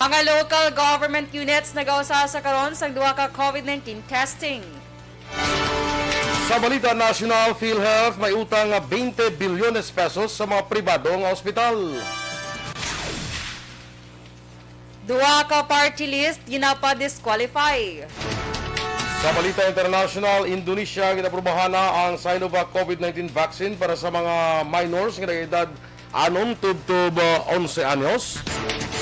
Mga local government units nagausa sa karon sa duha ka COVID-19 testing. Sa Balita National, PhilHealth may utang nga 20 bilyones pesos sa mga pribado nga ospital. Duha ka party list ginapa-disqualify. Sa Balita International, Indonesia ginaprubahan na ang Sinovac COVID-19 vaccine para sa mga minors nga edad 6 tubtob 11 anyos.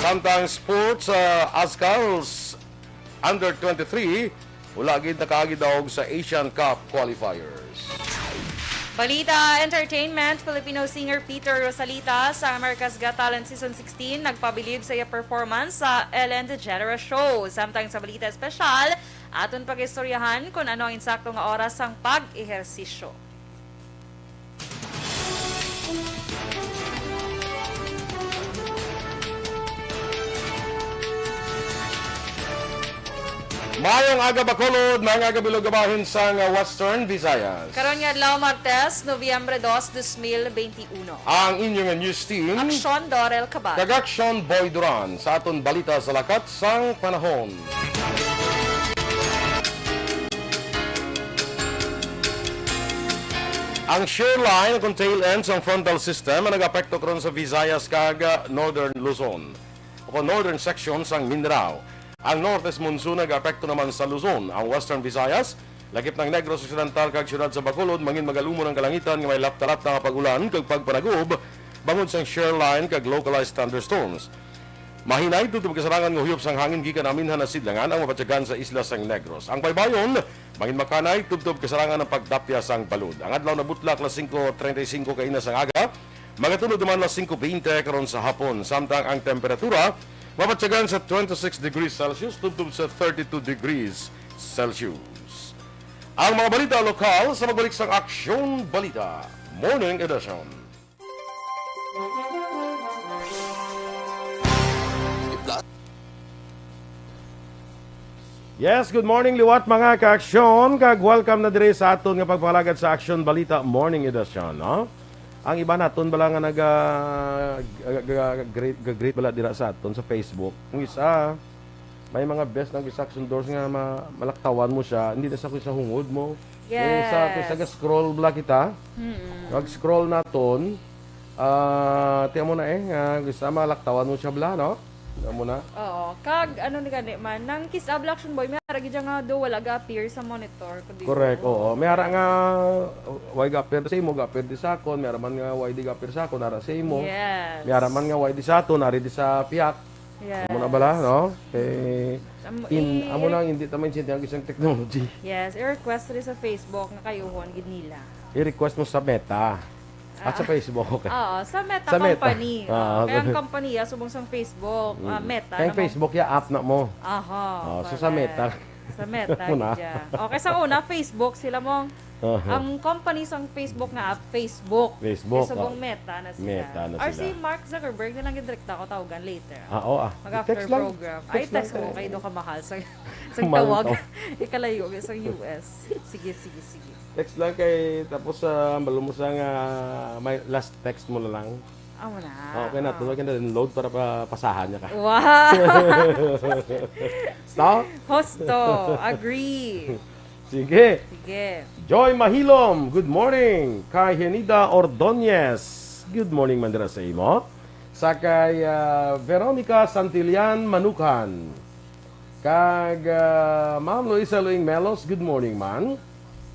Samtang sports, Ascals under 23 wala gid nakaagi daog sa Asian Cup qualifiers. Balita Entertainment, Filipino singer Peter Rosalita sa America's Got Talent Season 16 nagpabilib sa iya performance sa Ellen DeGeneres Show. Samtang sa Balita Espesyal, aton pag-istoryahan kung ano ang insakto nga oras ang pag-ehersisyo. Mayong aga Bacolod, mga aga bilogabahin sa Western Visayas. Karon nga adlaw Martes, Nobyembre 2, 2021. Ang inyong news team, Aksyon, Dorel, Cabatu. Aksyon Boy Duran sa aton balita sa lakat sang panahon. Ang shoreline kung tail ends ang frontal system ang nag-apekto karon sa Visayas kag Northern Luzon o northern section sang Mindanao. Ang northeast monsoon nag-apekto naman sa Luzon. Ang western Visayas, lagip ng Negros Occidental kag siyudad sa Bacolod, mangin magalumon ang kalangitan nga may laptalat na pag-ulan kag pagpanagob bangod sang shoreline kag localized thunderstorms. Mahinay tutub kasarangan nga huyop sang hangin gikan aminhan na sidlangan ang mabatyagan sa isla sang Negros. Ang baybayon, mangin makanay tutub kasarangan ng pagdapya sang balud. Ang adlaw na butlak na 5:35 kaina sang aga, magatulod naman na 5:20 karon sa hapon. Samtang ang temperatura mabatyagan sa 26 degrees Celsius tutub sa 32 degrees Celsius. Ang mga balita lokal sa magbalik sang Aksyon Balita Morning Edition. Yes, good morning liwat mga ka-aksyon. Kag welcome na dire sa aton nga pagpalagad sa Aksyon Balita Morning Edition, no? Ang iba naton bala nga great bala dira sa aton sa Facebook. Ang isa may mga best ng action doors nga malaktawan mo siya, hindi na sa kusa hungod mo. Yes. Yung sa scroll bala kita. Mag-scroll naton. Tiyan mo na nga gusto malaktawan mo siya bala, no? Tiyan mo na. Oo, kag ano ni gani man nang kiss ablaction boy may aragi nga do wala ga appear sa monitor kundi. Correct, oo. May ara nga why ga appear sa imo, ga appear di sa akon, may ara man nga why di ga appear sa akon, ara sa imo. Yes. May ara man nga why di sa aton, ari di sa piyak. Yes. Amo na bala, no? Amo na hindi taman siya ang isang technology. Yes, i-request rin sa Facebook nga kayuhon gid nila. I-request mo sa Meta. At sa Facebook, okay. Oo, sa Meta Sa Meta. company. Ah, Kaya ang okay. company subong sa Facebook, Meta. Kaya Facebook ya app na mo. Aha. So sa Meta. Sa Meta Una. gidya. Okay, sa una Facebook sila mong ang company sa Facebook nga app Facebook. Facebook, Subong Meta na sila. Meta na Or sila. si Mark Zuckerberg na lang gidirekta ko tawagan later. Oo. Mag-after Text lang. program. Ay, text mo kayo ka mahal sa Mahal tawag. to. Ikalayo sa US. Sige. Text lang kay tapos balo mo sa nga may last text mo na lang. Amo na. Okay na, tuloy ka na load para pasahan niya ka. Wow! Stop. Hosto, agree. Sige. Sige. Joy Mahilom, good morning. Kay Henida Ordonez, good morning mandira sa imo. Sa kay Veronica Santillan Manukan. Kag Ma'am Luisa Luing Melos, good morning man.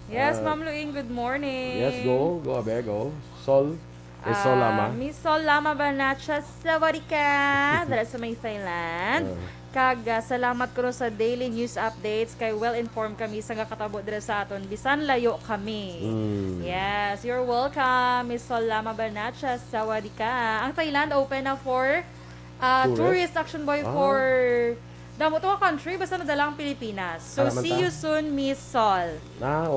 Yes, Ma'am Luing, good morning. Yes, go abe, go. Sol, Sol Lama. Miss Sol Lama Banacha Sawadika, dala sa may Thailand. Kag salamat ko sa daily news updates kay well-informed kami sa katabo dira sa aton bisan layo kami. Yes, you're welcome Miss Sol Lama Banacha Sawadika. Ang Thailand open na for tourist action boy for damo to country basta nadala ang Pilipinas. So see you soon Miss Sol.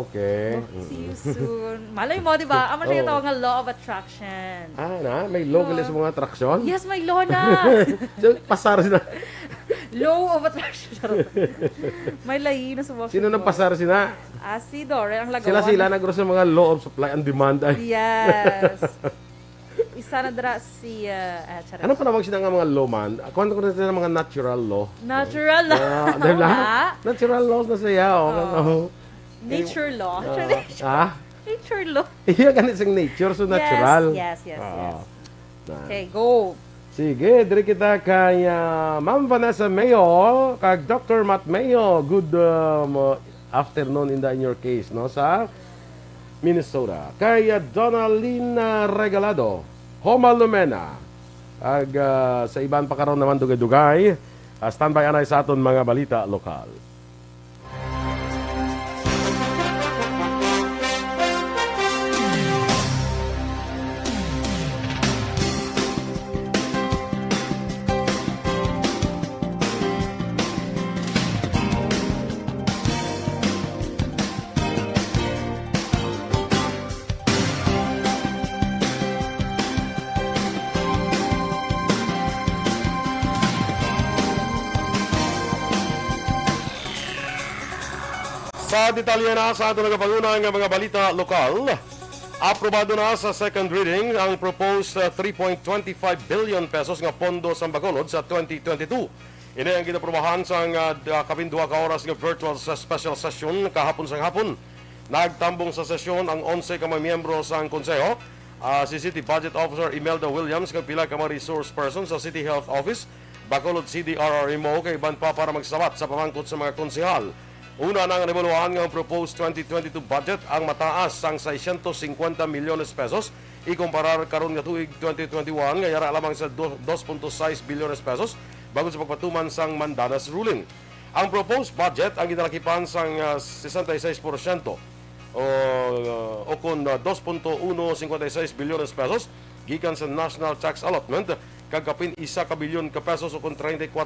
Okay. See you soon. Malay mo, di ba? Amo siya tawag nga law of attraction. May law sa mga attraction? Yes, may law na. Pasar sila. Law of attraction. May layi na sa box. Sino nang pasar sila? Si Dorel, ang lagawan. Sila nagro sa mga law of supply and demand. Yes. isa na dra si charot. Ano pa nawag sila nga mga lawman? Kwento ko na sila ng mga natural law. Natural law. Diba? Ah, Natural laws na siya. nature law. Nature law. Iya ganit sing nature, so natural. Yes. Na. Okay, go. Sige, diri kita kay Ma'am Vanessa Mayo, kag Dr. Matt Mayo. Good afternoon in your case, no, sa Minnesota. Kay Donalina Regalado, Homa Lumena. Ag sa iban pa karon naman dugay-dugay. Standby anay sa aton mga balita lokal. Sa detalye na sa ato nagapangunang mga balita lokal, aprobado na sa second reading ang proposed 3.25 billion pesos nga pondo sa Bacolod sa 2022. Ini ang ginaprobahan sa kapinduha ka oras nga virtual special session kahapon sa hapon. Nagtambong sa sesyon ang 11 ka mga miyembro sa konseho, si City Budget Officer Imelda Williams kag pila ka mga resource person sa City Health Office, Bacolod CDRRMO kay iban pa para magsabat sa pamangkot sa mga konsehal. Una nang rebaluhan ng proposed 2022 budget ang mataas sang 650 milyones pesos ikumparar karon nga tuig 2021 nga yara lamang sa 2.6 bilyones pesos bago sa pagpatuman sang Mandanas ruling. Ang proposed budget ang ginalakipan sang 66% o kun 2.156 bilyones pesos gikan sa national tax allotment kag kapin 1 ka bilyon ka pesos o kun 34%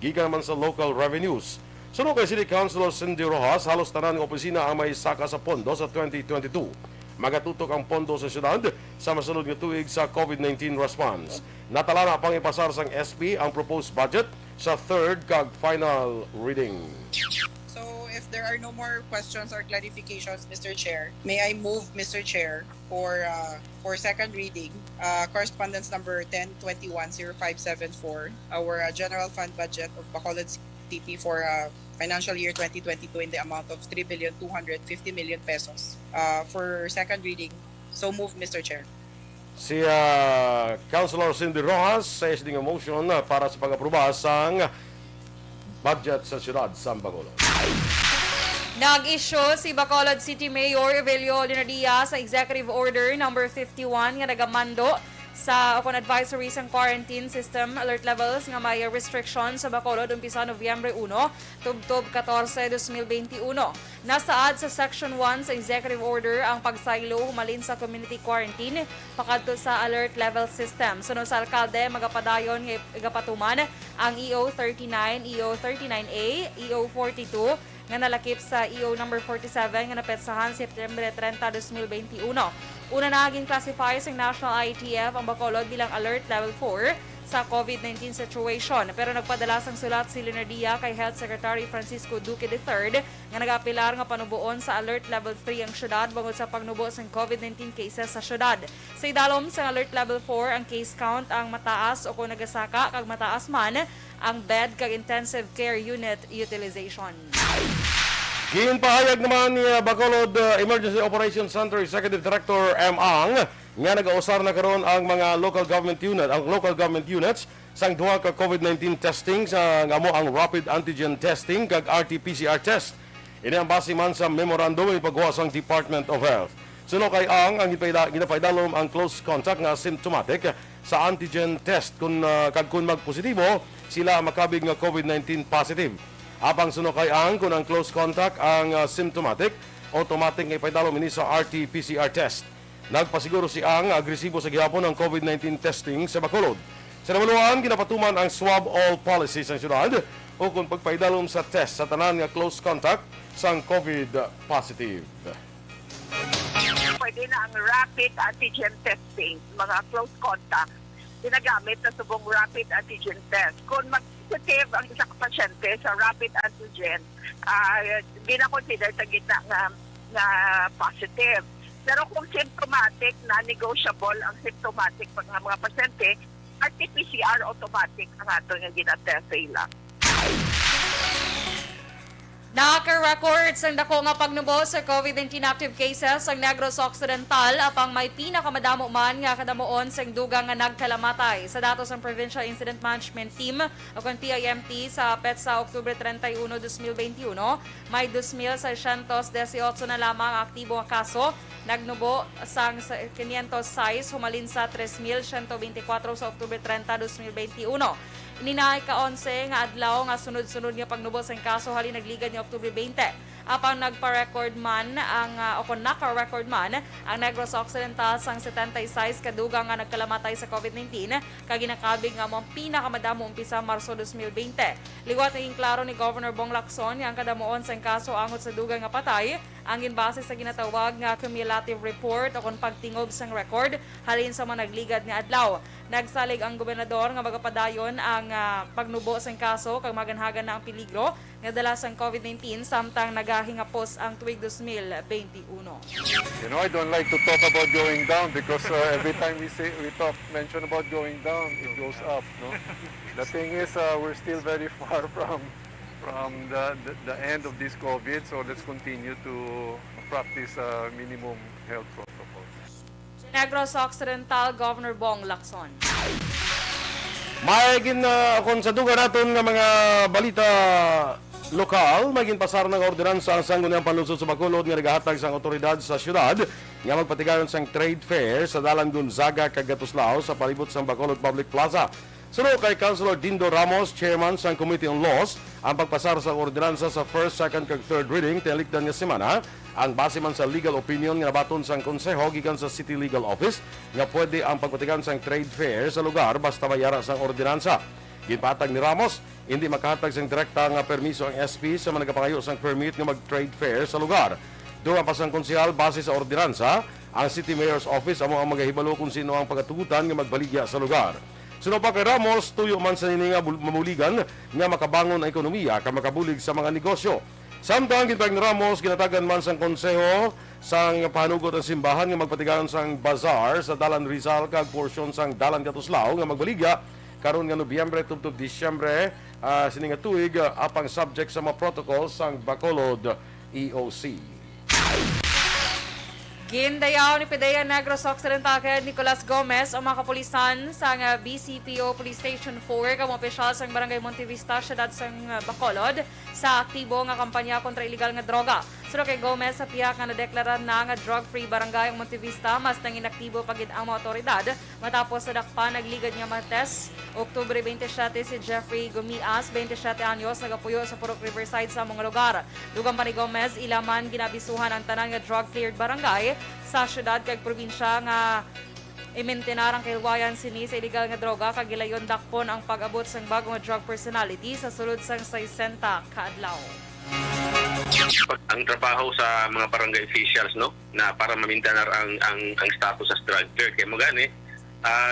gikan naman sa local revenues. Sunod kay City Councilor Cindy Rojas, halos tanan ng opisina ang may saka sa pondo sa 2022. Magatutok ang pondo sa syudad sa masunod nga tuig sa COVID-19 response. Natala na pang ipasar sang SP ang proposed budget sa third kag final reading. So if there are no more questions or clarifications, Mr. Chair, may I move, Mr. Chair, for second reading, correspondence number 10210574, our general fund budget of Bacolod City for financial year 2022 in the amount of 3,250,000,000 pesos for second reading. So move, Mr. Chair. Si Councilor Cindy Rojas sa isding motion para sa pag-aproba sang budget sa siyudad sa Bacolod. Nag-issue si Bacolod City Mayor Evelio Linadia sa Executive Order number 51 nga nagamando sa advisory sa quarantine system alert levels nga may restrictions sa Bacolod umpisa Nobyembre 1 tubtob 14, 2021. Nasaad sa Section 1 sa Executive Order ang pagsaylo humalin sa community quarantine pakadto sa alert level system. Sunod sa alkalde magapadayon nga igapatuman ang EO 39, EO 39A, EO 42 nga nalakip sa EO number 47 nga napetsahan September 30, 2021. Una na naging classify sa National IETF ang Bacolod bilang Alert Level 4 sa COVID-19 situation. Pero nagpadala sang sulat si Leonardia kay Health Secretary Francisco Duque III nga nagapilar nga panubuon sa Alert Level 3 ang syudad bangod sa pagnubo sa COVID-19 cases sa syudad. Sa idalom sa Alert Level 4 ang case count ang mataas o kung nagasaka kag mataas man ang bed kag intensive care unit utilization. Ginpahayag naman ni Bacolod Emergency Operations Center Executive Director M. Ang nga nag-ausar na karon ang mga local government units sang duha ka COVID-19 testing sa ngamo ang rapid antigen testing kag RT-PCR test. Ini ang base man sa memorandum ng paggawa sang Department of Health. Suno kay ang ginapaydalom ang close contact nga symptomatic sa antigen test kung magpositibo sila makabig nga COVID-19 positive. Apang suno kay ang kung ang close contact ang symptomatic, automatic nga ipaydalom ini sa RT-PCR test. Nagpasiguro si ang agresibo sa gihapon ng COVID-19 testing sa Bacolod. Sa namaluan, ginapatuman ang swab all policy sa syudad o kung pagpaydalom sa test sa tanan nga close contact sang COVID positive. Pwede na ang rapid antigen testing, mga close contact, ginagamit na subong rapid antigen test. Kung mag-positive ang isang pasyente sa rapid antigen, gina-consider sa gitna na positive. Pero kung symptomatic, na-negotiable ang symptomatic pag mga pasyente, RT-PCR automatic ang ato nga ginatest sa ila. Naka-records ang dako nga pagnubo sa COVID-19 active cases ang Negros Occidental apang may pinakamadamo man nga kadamoon sa dugang nga nagkalamatay. Sa datos ng Provincial Incident Management Team o kung PIMT sa petsa Oktubre 31, 2021, may 2,618 na lamang ang aktibo nga kaso. Nagnubo sang 506 humalin sa 3,124 sa Oktubre 30, 2021. Ininay ka-11 nga adlaw nga sunod-sunod nga pagnubo sa kaso halin nagligad ni Oktubre 20. Apang nagpa-record man ang o kung naka-record man ang Negros Occidental sang 76 kadugang nga nagkalamatay sa COVID-19 kag ginakabig nga mo pinakamadamo umpisa Marso 2020. Liwat naging klaro ni Governor Bong Lacson nga ang kadamoon sa kaso angot sa dugang nga patay ang ginbase sa ginatawag nga cumulative report o kung pagtingob sang record halin sa mga nagligad nga adlaw. Nagsalig ang gobernador nga magapadayon ang pagnubo sa kaso kag maganhagan na ang peligro nga dala sang COVID-19 samtang nagahingapos ang tuig 2021. You know, I don't like to talk about going down because every time we mention about going down, it goes up. No, the thing is, we're still very far from the end of this COVID, so let's continue to practice minimum health protocols. Negros Occidental Governor Bong Lacson. May kung sa duga natin nga mga balita lokal, may ginpasar ng ordinansa ang sangguniang panlusod sa Bacolod nga nagahatag sa otoridad sa syudad nga magpatigayon sang trade fair sa Dalan Gonzaga kag Gatuslao sa palibot sang Bacolod Public Plaza. Sunod kay Councilor Dindo Ramos, Chairman sang Committee on Laws, ang pagpasar sa ordinansa sa first, second kag third reading tinikdan nga semana ang base man sa legal opinion nga nabaton sang konseho gikan sa City Legal Office nga pwede ang pagpatigan sang trade fair sa lugar basta mayara sang ordinansa. Ginpatag ni Ramos, hindi makahatag sang direkta nga permiso ang SP sa mga nagapangayo sang permit nga mag-trade fair sa lugar. Doon pa sang konsehal base sa ordinansa, ang City Mayor's Office amo ang magahibalo kung sino ang pagatugutan nga magbaligya sa lugar. Sunod pa kay Ramos, tuyo man sa nini nga mamuligan nga makabangon ang ekonomiya ka makabulig sa mga negosyo. Samtang ginpag ni Ramos, ginatagan man sang konseho sang pahanugot ang simbahan nga magpatigayon sang bazaar sa Dalan Rizal kag porsyon sang Dalan Gatuslao nga magbaligya karon nga Nobyembre tubtob Disyembre sini nga tuig apang subject sa mga protocols sang Bacolod EOC. Gindayaw ni PDEA Negros Occidental kay Nicolas Gomez o mga kapulisan sa BCPO Police Station 4 kang opisyal sa Barangay Montevista, siyudad sa Bacolod sa aktibo nga kampanya kontra illegal nga droga. Suro kay Gomez sa piyak nga nadeklara na nga drug-free barangay ang Montevista mas nang inaktibo pagid ang mga otoridad matapos sa dakpa nagligad nga mates Oktubre 27 si Jeffrey Gumias, 27 anyos, nagapuyo sa Purok Riverside sa mga lugar. Dugang pa ni Gomez, ilaman ginabisuhan ang tanan nga drug-cleared barangay sa syudad kag probinsya nga imintenar ang kahilwayan sini sa illegal nga droga kag gilayon dakpon ang pag-abot sang bagong nga drug personality sa sulod sang 60 kaadlaw. Ang trabaho sa mga barangay officials no na para mamintanar ang status as drug clear kay mo gani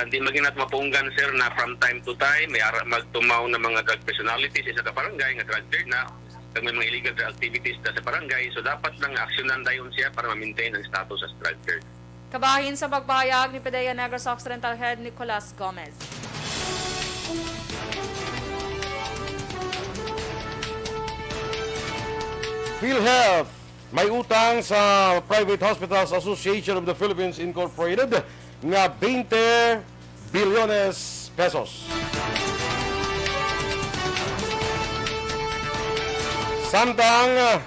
di maginat mapunggan sir na from time to time may magtumaw na mga drug personalities sa barangay nga drug clear na kag may mga illegal activities sa barangay so dapat lang aksyonan dayon siya para ma-maintain ang status as drug clear. Kabahin sa pagpahayag ni PDEA Negros Occidental Head Nicolas Gomez. PhilHealth may utang sa Private Hospitals Association of the Philippines Incorporated nga 20 bilyones pesos. Samtang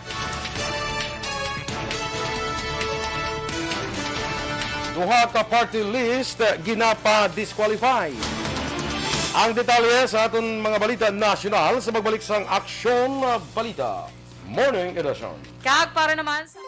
duha ka party list ginapa-disqualify. Ang detalye sa aton mga balita nasyonal sa magbalik sang Aksyon Balita Morning Edition. Kag para naman sa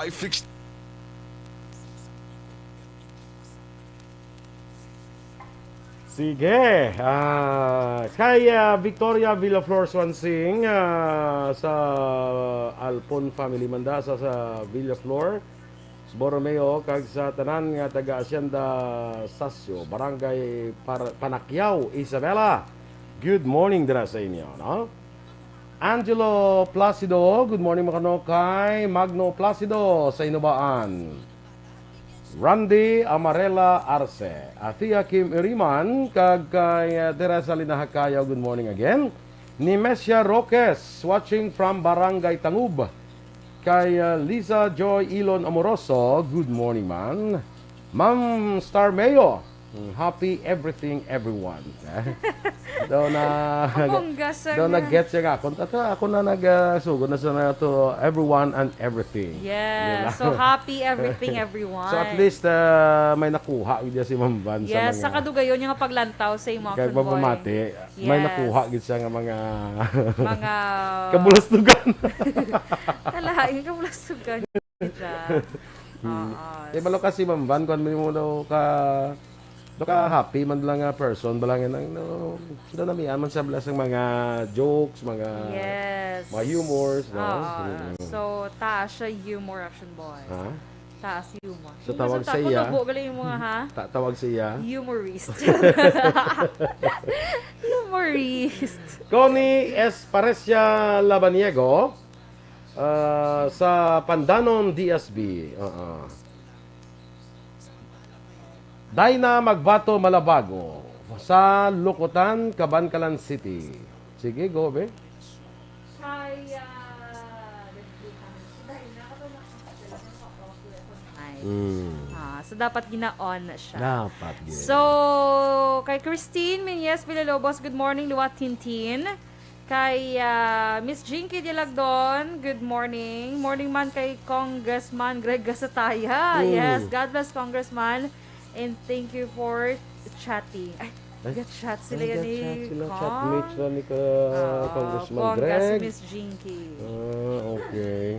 I fixed. Sige. Kay Victoria Villaflor Swansing sa Alpon Family Manda sa Villaflor. Borromeo kag sa tanan nga taga Hacienda Sasyo, Barangay Panakyaw, Isabela. Good morning dira sa inyo, no? Angelo Placido, good morning mga kay Magno Placido sa Inubaan. Randy Amarela Arce, Atia Kim Iriman kag kay Teresa Linahakayaw, good morning again. Nimesia Roques, watching from Barangay Tangub. Kay Lisa Joy Ilon Amoroso, good morning man. Ma'am Star Mayo, happy everything everyone. Daw na get siya nga. Ako na nagsugod na sa to everyone and everything. Yes, so happy everything everyone. So at least may nakuha gid si Ma'am Van sa yes, mga sa kadugayon yung paglantaw sa imo kay action boy. pamamati, may nakuha gid siya nga mga mga kabulastugan. Kalahain kabulastugan siya. Eh balo kasi Ma'am Van kun mo daw ka happy man lang nga person balangin ang no namian man sa blas ng mga jokes, mga mga humors, no. So taas siya humor action boy. Ha? Taas humor. So tawag sa iya. Kutubo galing mo ha. Tawag sa iya. Humorist. Humorist. Connie Esparecia Labaniego sa Pandanon DSB. Dayna Magbato Malabago sa Lukutan, Cabancalan City. Sige, go be. So dapat gina-on siya. Dapat din. So, kay Christine Menyes Villalobos, good morning, Luwat Tintin. Kay Miss Jinky Dilagdon, good morning. Morning man kay Congressman Greg Gasataya. Yes, God bless Congressman. And thank you for chatting. Ay, chat sila yan ni Chatmates na ni Congressman Greg. Si Miss Jinky. Okay.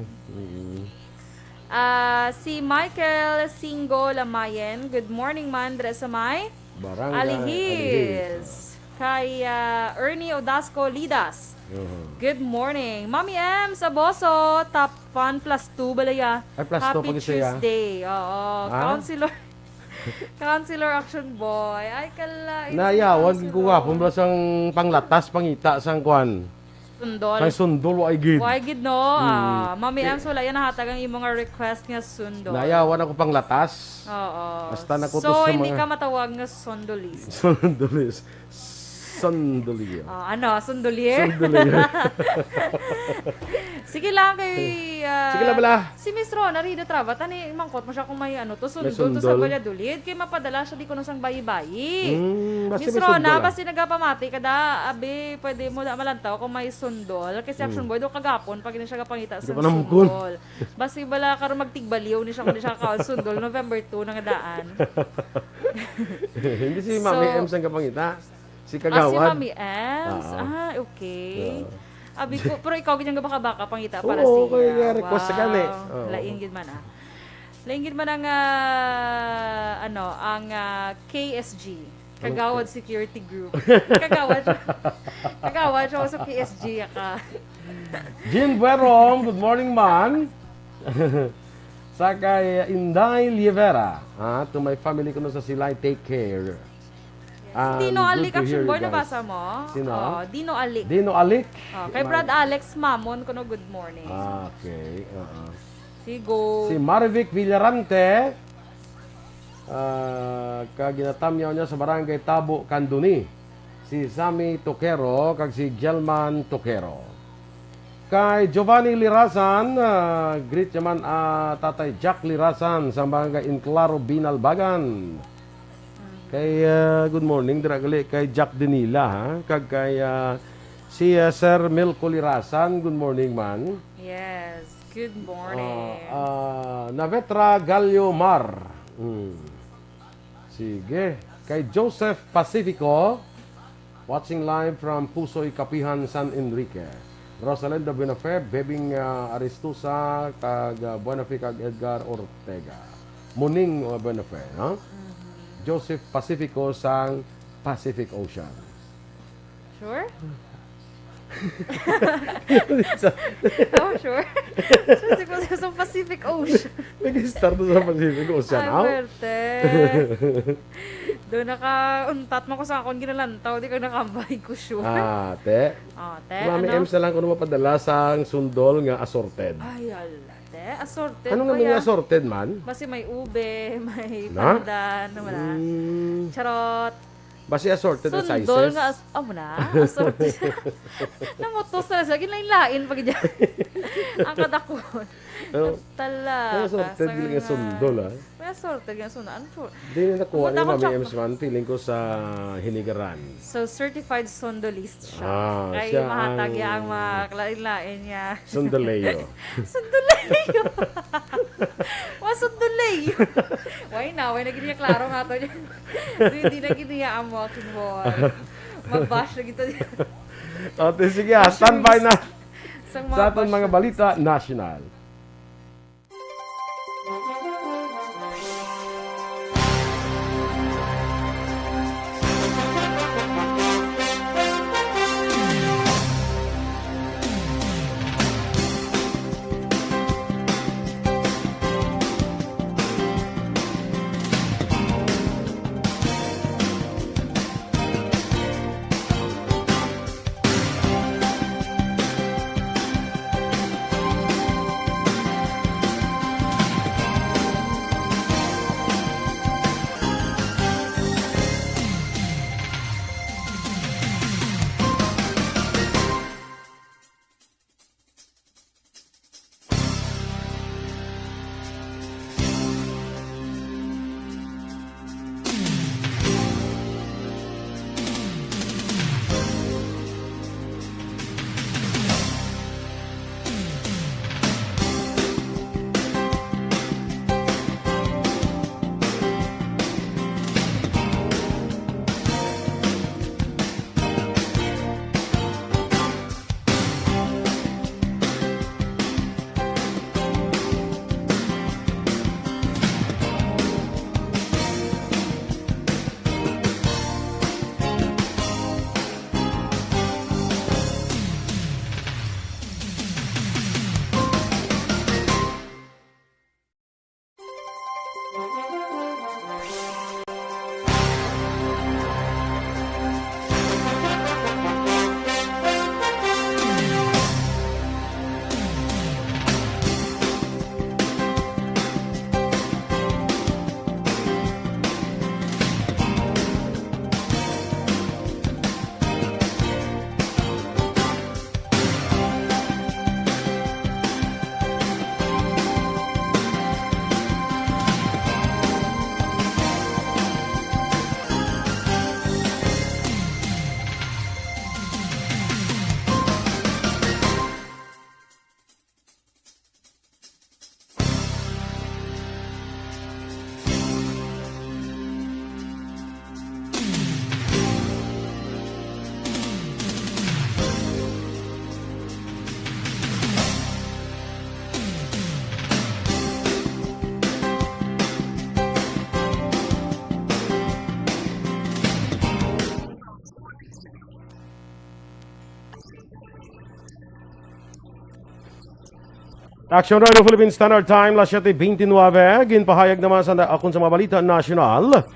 Si Michael Singo Lamayen, good morning man, Dresamay. Barangay Alihis. Kay Ernie Odasco Lidas. Good morning. Mami M sa Boso, top 1 plus 2 balaya. Ay, plus 2 Happy pag isa ya. Tuesday. Oo. Counselor. Counselor Action Boy. Ay, kala. Nayawag ko nga, pumblas ang panglatas, pangita, sang kwan. Sundol. Sang sundol, why gid. Why gid no? Mami M, so yan nahatag ang imong request nga sundol. Nayawan ako panglatas. Oo. Basta nakutos so, sa hindi mga... ka matawag nga sundolist. Sundolis. Sundoliyo. Sundolier? Sundoliyo. Sige lang kay... Sige lang bala. Si Miss Rona, Rida Trava, tani, mangkot mo siya kung may to sundol, to May sa sundol. Valladolid, kay mapadala siya di ko nung sang bayi-bayi. Basta Miss may Rona, sundol, basta nagapamati kada, abi, pwede mo na malantaw kung may sundol. Kasi Action Boy, do kagapon, pag hindi siya kapangita sa pa namukul. sundol. Basta bala karon magtigbaliw ni siya kung di siya kaon sundol, November 2 na nga daan. Hindi si Mami M sang kapangita. Si Si Kagawad. Mami Ems? Okay. Oo. Abi ko, pero ikaw ganyan nga baka pangita para Oo, siya. kaya request ka gani. Oo. Laing gid man Laing gid man ang ang KSG. Kagawad Security Group. Kagawad siya sa KSG ka. Jean Buerom, good morning man. Sa kay Inday Lievera. To my family ko sa Silay, take care. Dino Good Alik to Action hear Boy, you guys. nabasa mo? Sino? Dino Alik. Dino Alik. Kay Brad Alex Mamon kuno good morning. Okay. Sigo. Si Marivic Villarante. Kaginatamyaw niya sa barangay Tabo, Canduni. Si Sammy Tokero, kag si Gelman Tokero. Kay Giovanni Lirasan, greet naman Tatay Jack Lirasan sa barangay Inclaro, Binalbagan. Kay good morning dragali kay Jack Denila ha. Kag kay si Sir Milko Lirasan, good morning man. Yes, good morning. Navetra Galio Mar. Sige. Kay Joseph Pacifico, watching live from Pusoy Kapihan, San Enrique. Rosalinda Buenafe, Bebing Aristusa, kag Buenafe kag Edgar Ortega. Muning Buenafe, no? Joseph Pacifico sang Pacific Ocean. Sure? Oh, sure. Sure, sa Pacific Ocean. Nag-start sa Pacific Ocean, Ay, ha? werte. Doon naka-untat mo ko sa akong ginalantaw. Di ka nakambay ko, sure. Te. Oh, te, Mami ano? Ems na lang kung mapadala sang sundol nga assorted. Ay, ala, te. Assorted Ano ko naman ya. yung assorted, man? Basi may ube, may Na? pandan, naman na. Mm, Charot. basi assorted na sizes. Sundol nga, mo na, assorted. Namutos na sa lain-lain pag dyan. Ang kadakon. Ano? Tala. Ano assorted bilang nga sundol, ha? May assorted nga sundol. Ano po? Hindi na nakuha Pumunta ni akong Mami chak- Ems man, feeling ko sa Hinigaran. So, certified sondolist siya. Ah, Kaya siya mahatag ang- niya ang mga lain-lain niya. Sundaleyo. Sunduleyo! Wa sunduleyo! Why na? Why na giniya klaro nga to niya. Hindi na giniya ang walking boy. Mabash na gito niya. Ate, sige, standby na Sang sa ating bash mga na- balita national. Aksyon Radio Philippine Standard Time, las 7:29. Ginpahayag naman sa akong sa mga balita national.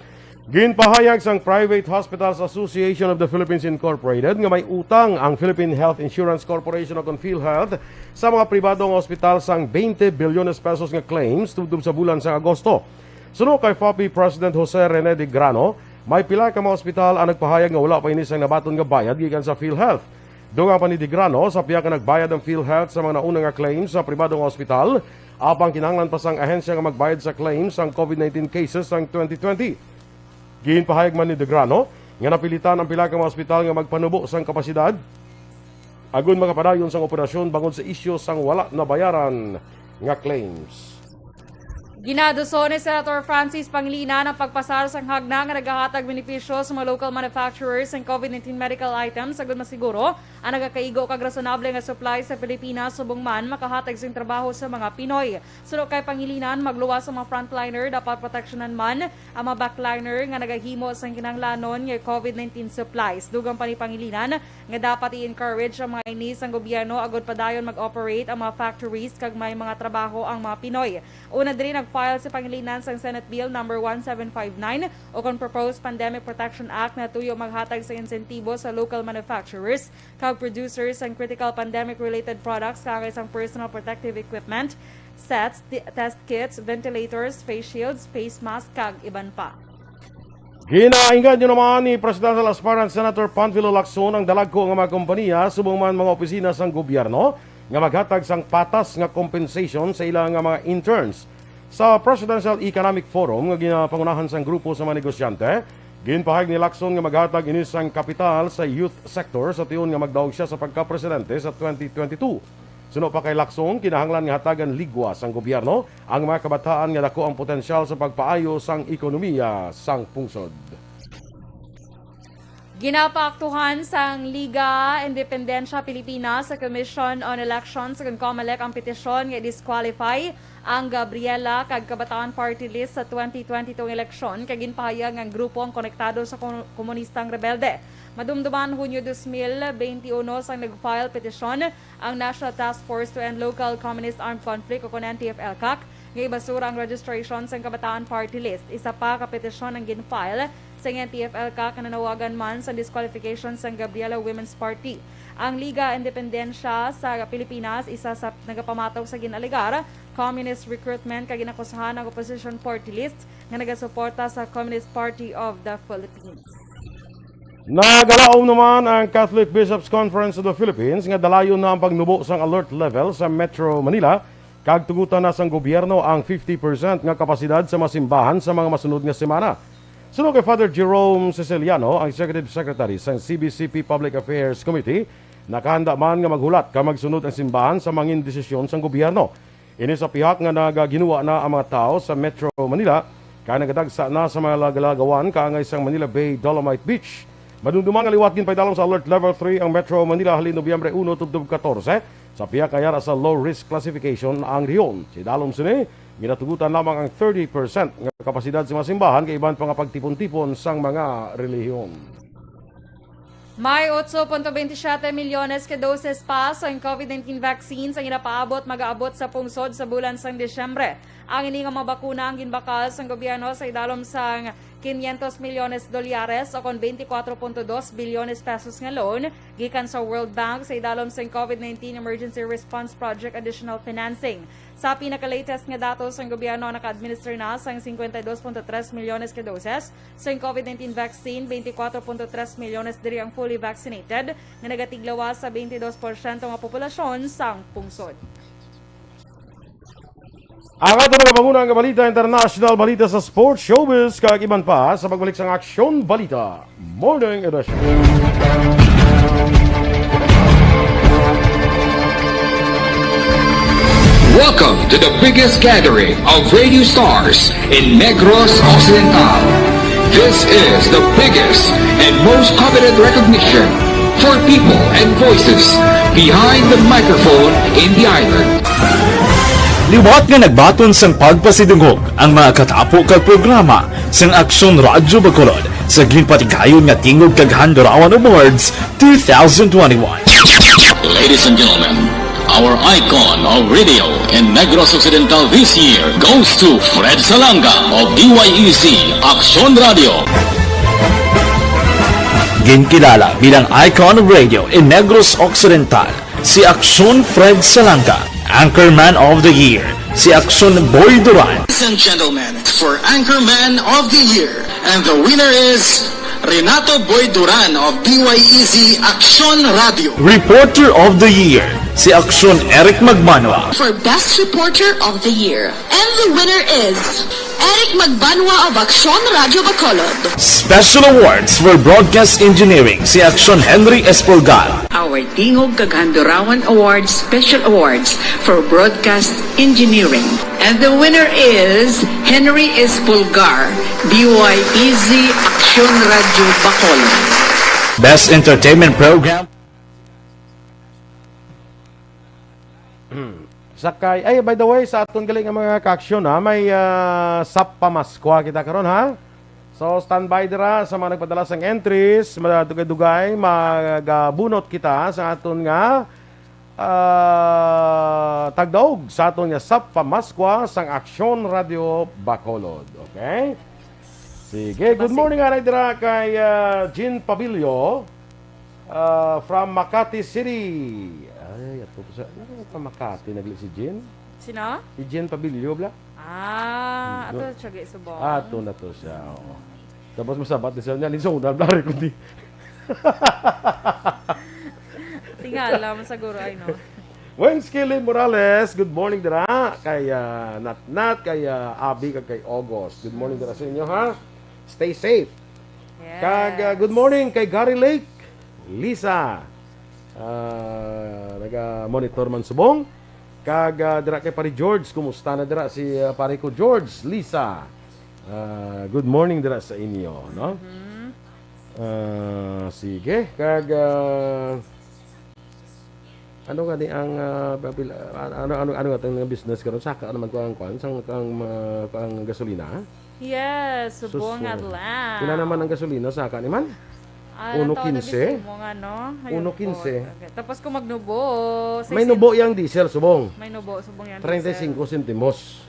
Ginpahayag sang Private Hospitals Association of the Philippines Incorporated nga may utang ang Philippine Health Insurance Corporation o PhilHealth sa mga pribadong ospital sang 20 bilyones pesos nga claims tubdob sa bulan sa Agosto. Suno kay FOPI President Jose Rene de Grano, may pila ka mga ospital ang nagpahayag nga wala pa inis ang nabaton nga bayad gikan sa PhilHealth. Dunga pa ni de Grano, sa piya ka nagbayad ang PhilHealth sa mga naunang nga claims sa pribadong ospital, apang kinahanglan pa sang ahensya nga magbayad sa claims sang COVID-19 cases sang 2020. Ginpahayag man ni de Grano nga napilitan ang pila ka mga ospital nga magpanubo sang kapasidad agon makapadayon sang operasyon bangod sa isyu sang wala na bayaran nga claims. Ginaduso ni Senator Francis Pangilinan ang pagpasar sang hagna nga naghahatag benepisyo sa mga local manufacturers ng COVID-19 medical items agad masiguro ang nagakaigo kag resonable nga supply sa Pilipinas subong man makahatag sing trabaho sa mga Pinoy. Suno kay pangilinan magluwas sa mga frontliner dapat proteksyonan man ang mga backliner nga nagahimo sa kinahanglanon nga COVID-19 supplies. Dugang pa ni pangilinan nga dapat i-encourage ang mga inis ang gobyerno agod padayon mag-operate ang mga factories kag may mga trabaho ang mga Pinoy. Una diri nag-file sa pangilinan sa Senate Bill number 1759 o kon proposed Pandemic Protection Act na tuyo maghatag sa insentibo sa local manufacturers kag producers ang critical pandemic-related products kagay sang personal protective equipment, sets, test kits, ventilators, face shields, face mask, kag iban pa. Ginainggan nyo naman ni Presidential Aspirant Senator Panfilo Lacson ang dalagko nga mga kompanya subong man mga opisina sang gobyerno nga maghatag sang patas nga compensation sa ilang nga mga interns. Sa Presidential Economic Forum nga ginapangunahan sang grupo sa mga negosyante, ginpahayag ni Lacson nga maghatag inis ang kapital sa youth sector sa tiyon nga magdaog siya sa pagka-presidente sa 2022. Suno pa kay Lacson, kinahanglan nga hatagan ligwas ang gobyerno ang mga kabataan nga dako ang potensyal sa pagpaayo sang ekonomiya sang pungsod. Ginapaaktuhan sang Liga Independensya Pilipinas sa Commission on Elections sa COMELEC ang petisyon nga disqualify ang Gabriela kag Kabataan Party List sa 2022 eleksyon kag ginpahayag ang grupo ang konektado sa komunistang rebelde. Madumduman Hunyo 2021 sang nag-file petisyon ang National Task Force to End Local Communist Armed Conflict o NTF-ELCAC nga ibasura ang registration sa Kabataan Party List. Isa pa ka petisyon ang ginfile sa NTF-ELCAC na nanawagan man sa disqualification sa Gabriela Women's Party. Ang Liga Independensya sa Pilipinas isa sa nagapamataw sa ginaligar communist recruitment kag ginakusahan ang opposition party list nga nagasuporta sa Communist Party of the Philippines. Nagalaom naman ang Catholic Bishops' Conference of the Philippines nga dalayon na ang pagnubo sang alert level sa Metro Manila kag tugutan na sang gobyerno ang 50% nga kapasidad sa masimbahan sa mga masunod nga semana. Sunod kay Father Jerome Siciliano, ang Executive Secretary sa CBCP Public Affairs Committee, nakahanda man nga maghulat ka magsunod ang simbahan sa mangin desisyon sang gobyerno. Ini sa pihak nga nagaginuwa na ang mga tao sa Metro Manila kaya nagadagsa na sa mga lagalagawan kaangay sang Manila Bay Dolomite Beach. Madumdumang aliwat gin paidalom sa alert level 3 ang Metro Manila halin Nobyembre 1 tubdub 14 sa pihak kayara sa low risk classification ang riyon. Si dalom sini ginatugutan lamang ang 30% nga kapasidad sa mga simbahan kay iban pa nga pagtipon-tipon sang mga relihiyon. May 8.27 milyones ka doses pa sa COVID-19 vaccines ang inapaabot mag-aabot sa pungsod sa bulan sang Disyembre. Ang ini nga mga bakuna ang ginbakal sang gobyerno sa idalom sang 500 milyones dolyares o kon 24.2 bilyones pesos nga loan gikan sa World Bank sa idalom sang COVID-19 Emergency Response Project additional financing. Sa pinaka-latest nga datos ang gobyerno naka-administer na sang 52.3 milyones ka doses sa COVID-19 vaccine, 24.3 milyones diri ang fully vaccinated nga nagatiglawas sa 22% nga populasyon sang pungsod. Ang ato mga pangunang balita, international balita sa sports, showbiz, kag iban pa sa pagbalik sang Aksyon Balita Morning Edition. Welcome to the biggest gathering of radio stars in Negros Occidental. This is the biggest and most coveted recognition for people and voices behind the microphone in the island. Liwat nga nagbaton sang pagpasidungog ang mga katapo kag programa sang Aksyon Radyo Bacolod sa ginpatigayon nga tingog kag Handurawan Awards 2021. Ladies and gentlemen, our icon of radio in Negros Occidental this year goes to Fred Salanga of DYEC Aksyon Radio. Ginkilala bilang icon of radio in Negros Occidental si Aksyon Fred Salanga. Anchorman of the Year, si Aksyon Boy Duran. Ladies and gentlemen, for Anchorman of the Year, and the winner is Renato Boy Duran of DYEC Aksyon Radio. Reporter of the Year, si Aksyon Eric Magbanwa. For Best Reporter of the Year, and the winner is Eric Magbanwa of Aksyon Radio Bacolod. Special awards for broadcast engineering, si Aksyon Henry Espolgar. Our Tingog Kaghandurawan Awards Special Awards for Broadcast Engineering. And the winner is Henry Espolgar, DYEZ Aksyon Radio Bacolod. Best Entertainment Program, Sakay, ay by the way, sa aton galing ang mga ka-aksyon ha, may sap pamaskwa kita karon ha. So standby dira sa mga nagpadala sang entries, madugay-dugay magabunot kita sa aton nga tagdaog sa aton nga sap pamaskwa sang Aksyon Radio Bacolod. Okay? Sige, good morning aray dira kay Jean Pabilio from Makati City. Ay, ato po sa Makati nagli si Jean. Sino? Si Jean Pabilio bla. Ato siya subong. Ato na to siya. Oo. Tapos masabat din siya niya. Linsong udal-blari kundi. Tingala mo siguro ay no. Wenskili Morales, good morning dira. Kay Nat, kay Abi, kay August. Good morning dira sa inyo ha. Stay safe. Yes. Kag good morning kay Gary Lake. Lisa. Naga-monitor man subong. Kag dira kay Pari George, kumusta na dira si pare ko George, Lisa. Good morning dira sa inyo, no? Sige, kag ano gani ang ano atong business karon saka naman ko ang kwan sang ang gasolina? Yes, subong Sus, adlaw. Pila naman ang gasolina saka ni man? 1.15. 1.15. Okay. Tapos kung magnubo, May nubo yang diesel subong. May nubo subong yan. 35 sentimos.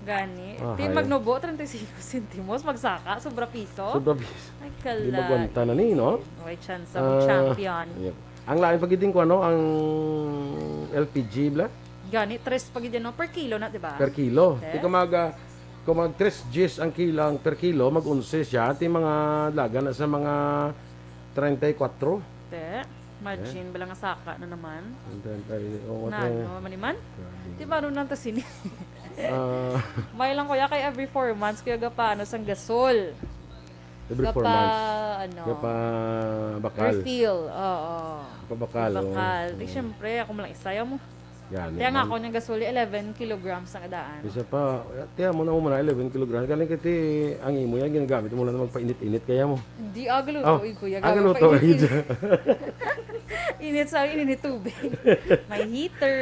Gani. Di Hay. magnubo 35 sentimos magsaka sobra piso. Sobra piso. Ay Di kala. magwanta na ni, no? May chance ang champion. Yep. Ang lain pagiting ko ano, ang LPG bla Gani 3 pag no per kilo na, di ba? per kilo. Yes. Di ka kung mag 3 Gs ang kilang per kilo, mag-11 siya. Ti mga laga na sa mga 34. Te, margin bala nga saka na naman. Oh, Na, no, maniman? Di ba nun nang tasini? May lang kuya kay every 4 months kuya gapano sang gasol. every 4 Gapa, months. ano, Gapa bakal. refill. Oo. Gapa bakal. Bakal. Di syempre, ako malang isaya mo. Yan. Kaya nga ako niyang gasoli, 11 kilograms ang adaan. Isa pa, tiya mo na muna 11 kilograms. Galing kiti ang imo yan ginagamit mo lang na magpainit-init kaya mo. Hindi agaluto, kuya. Agaluto. Init sa akin, init tubig. May heater.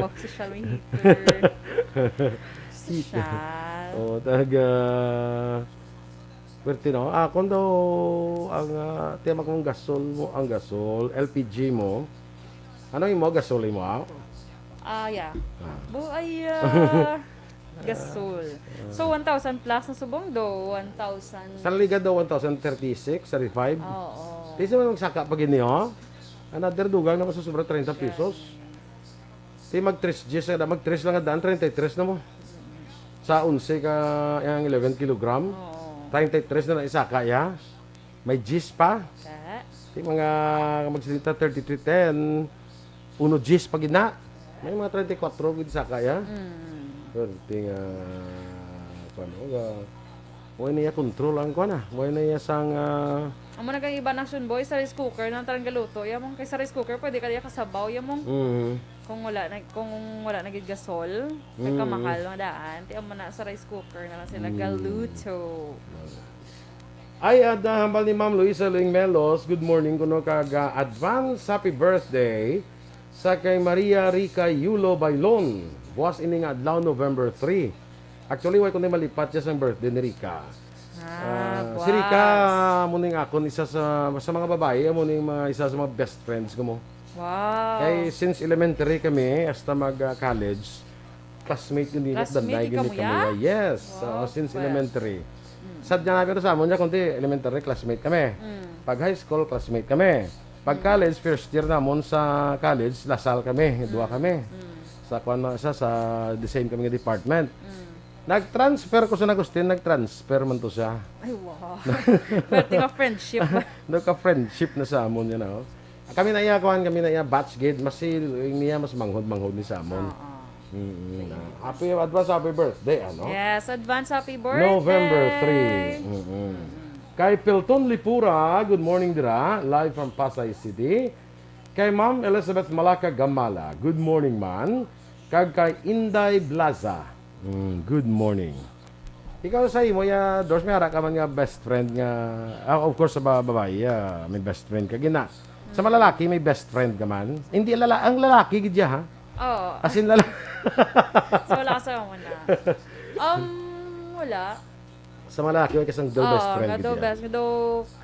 Oh, social may heater. Social. O, Pwerte no? Kung daw ang tema kong gasol mo, ang gasol, LPG mo, ano yung mo, gasol mo? Yeah. Gasol. So, 1,000 plus na subong do? 1,000. Sa liga daw, 1,036, 35. Oo. Di sa magsaka pag ini, ho? Another dugang na masusubra 30 pesos. Di mag-3 Gs, mag-3 lang ang daan, 33 na mo. Sa 11 ka, yung 11 kilogram. 33 na isaka, ya. May Gs pa. Di mga magsalita 3310, 1 Gs pag ina. May mga 34 gid saka, ya. Perting mo niya control ang ko na. Mo niya sang Amo na kang iba ng boy sa rice cooker nang tarang galuto. Yamong kay sa rice cooker pwede ka diya kasabaw yamong. Kung wala na gid gasol, nagkamahal ang daan. Ti amo na sa rice cooker na lang sila galuto. Ay, hambal ni Ma'am Luisa Luing Melos. Good morning kuno kaga advance happy birthday sa kay Maria Rica Yulo Bailon. Buwas ini nga adlaw November 3. Actually, way kuno malipat siya sang birthday ni Rica. Si Rica muning ako isa sa mga babae, muning isa sa mga best friends ko mo. Wow. Kay since elementary kami hasta mag-college, classmate yun din at danday gini kami. Yes, since elementary. Sadya namin sa amon niya kundi elementary classmate kami. Pag high school classmate kami. Pag college first year namon sa college, Lasal kami, duwa kami. Sa design kami nga department. Nag-transfer ko sa Agustin, nag-transfer man to siya. Ay, wow. Pwede ka friendship. Nagka-friendship na sa amon yan, no? Kami na iya, batch gate, mas niya, mas manghod ni sa amon. Advance happy birthday, ano? Yes, advance happy birthday. November 3. Kay Pilton Lipura, good morning dira, live from Pasay City. Kay Ma'am Elizabeth Malaka Gamala, good morning man. Kay Inday Blaza, good morning. Ikaw sa imo ya Dors, may hara ka man nga best friend nga of course sa babae may best friend ka gina. Sa malalaki may best friend ka man. Hindi ang lalaki gid ha. Oo. Asin na lang. So, wala ka sa muna. Wala. Sa malaki, may kasang daw best friend. Daw best, daw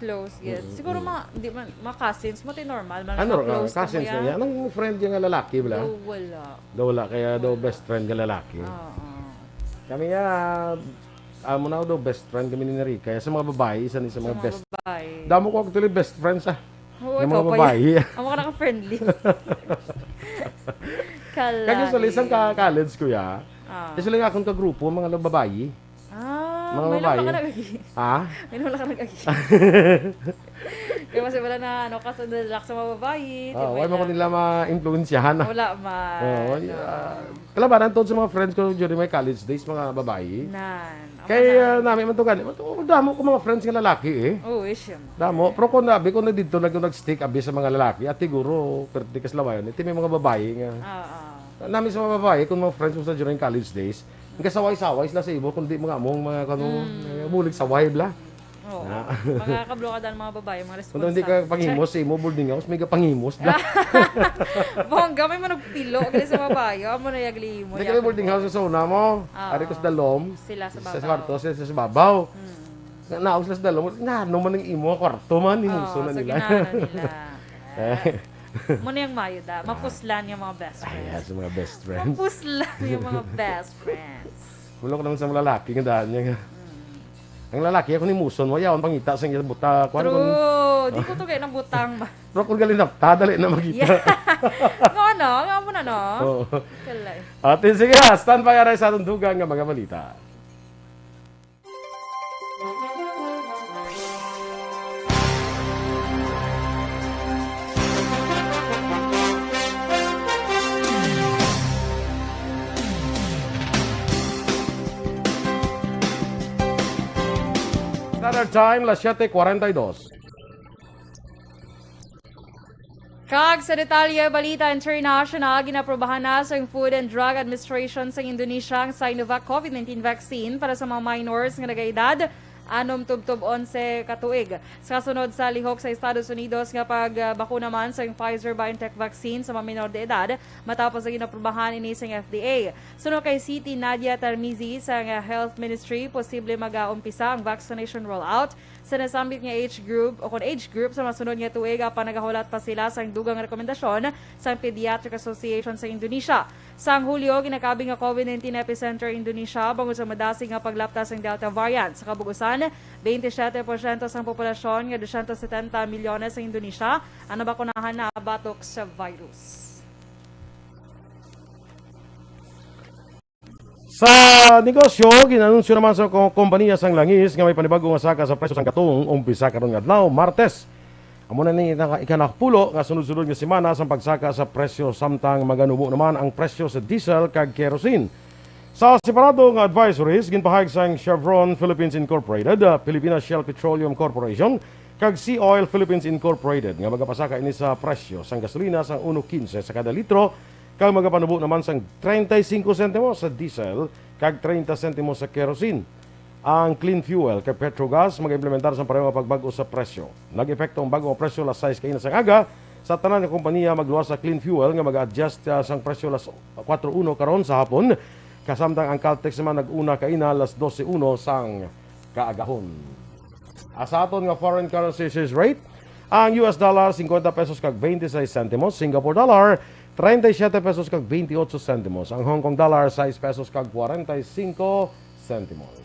close, yes. Siguro mga cousins mo, normal. Ano, close cousins na yan? Anong friend yung lalaki, bala? Daw wala. Daw wala, kaya daw best friend ka lalaki. Kami nga, amo na daw best friend kami ni Rica. Kaya sa mga babae, isa ni sa mga best. Babae. Damo ko actually best friends Oo, ng ikaw mga pa babae. Amo ka naka-friendly. Kalay. Kaya sa isang college ko ya, isa lang akong kagrupo, mga babae. Mga may babae. lang ka nag-agi. Ha? May lang ka nag-agi. Kaya mas wala na, kasunod sa mga babae. Wala mo ko nila ma-influensyahan. Wala man. Kalabanan to sa mga friends ko during my college days, mga babae. Kaya namin man to ganit. Damo ko mga friends nga lalaki eh. Oo, isyam. Damo. Pero kung nabi ko na dito, nag-stick abi sa mga lalaki. At siguro, pertikas lawayon. Ito may mga babae nga. Namin sa mga babae, kung mga friends ko sa during college days, hanggang saway-saway sila sa ibo, kundi mga among mga mulig saway bla. Oo. Mga kablokadan mga babae, mga Kung responsa. hindi ka pangimos sa imo, boarding house, may ka pangimos bla. Bongga, may managpilo. Gali sa babae, mo na yagli mo. Hindi ka may boarding house sa una mo. Ari ko sa dalom. Sila sa babaw. Sa kwarto, sila sa babaw. Naos sila sa dalom. Ano man ang imo, kwarto man, imuso na nila. So, ginano nila. Muna yung mayo da. Mapuslan yung mga best friends. Ayan, sa mga best friends. Mapuslan yung mga best friends. Wala ko naman sa mga lalaki, ang daan niya. Ang lalaki, ako ni Muson, wayawan pangita sa iya buta. True. Di ko to kayo ng butang. Pero kung galing na, dali na magita. Nga mo na, no? Oo. Kalay. At sige ha, stand by aray sa atong dugang nga mga balita. Standard time, las 7:42. Kag sa detalye, Balita International, ginaprobahan na sa Food and Drug Administration sa Indonesia ang Sinovac COVID-19 vaccine para sa mga minors nga nag-edad 6-11 katuig. Sa kasunod sa lihok sa Estados Unidos nga pagbakuna man sa Pfizer-BioNTech vaccine sa mga minor de edad matapos ang ginaprobahan ini sa FDA. Sunod kay Siti Nadia Tarmizi sa Health Ministry, posible mag-aumpisa ang vaccination rollout sa nasambit nga age group o kung age group sa masunod nga tuig apan nagahulat pa sila sa dugang rekomendasyon sa Pediatric Association sa Indonesia. Sang Hulyo, ginakabing nga COVID-19 epicenter Indonesia bangod sa madasig nga paglaptas ng Delta variant. Sa kabugusan, 27% sa populasyon nga 270 milyones sa Indonesia ang nabakunahan na batok sa virus. Sa negosyo, ginanunsyo naman sa kompanya sang langis nga may panibagong asaka sa presyo sang katong umpisa karon nga adlaw Martes. Amo na ni ikanakpulo nga sunod-sunod nga semana sa pagsaka sa presyo samtang maganubo naman ang presyo sa diesel kag kerosene. Sa separado nga advisories ginpahayag sang Chevron Philippines Incorporated, Pilipinas Shell Petroleum Corporation kag Sea Oil Philippines Incorporated nga magapasaka ini sa presyo sang gasolina sang 1.15 sa kada litro kag magapanubo naman sang 35 sentimos sa diesel kag 30 sentimos sa kerosene. Ang clean fuel kay Petrogas mag-implementar sa parehong pagbago sa presyo. Nag-epekto ang bagong presyo las 6 kaina sang aga sa tanan nga kompanya magluwas sa clean fuel nga mag-adjust sang presyo las 4:01 karon sa hapon kasamtang ang Caltex naman nag-una kaina las 12:01 sang kaagahon. Asaton nga foreign currency exchange rate, ang US dollar 50 pesos kag 26 sentimos, Singapore dollar 37 pesos kag 28 sentimos, ang Hong Kong dollar 6 pesos kag 45 sentimos.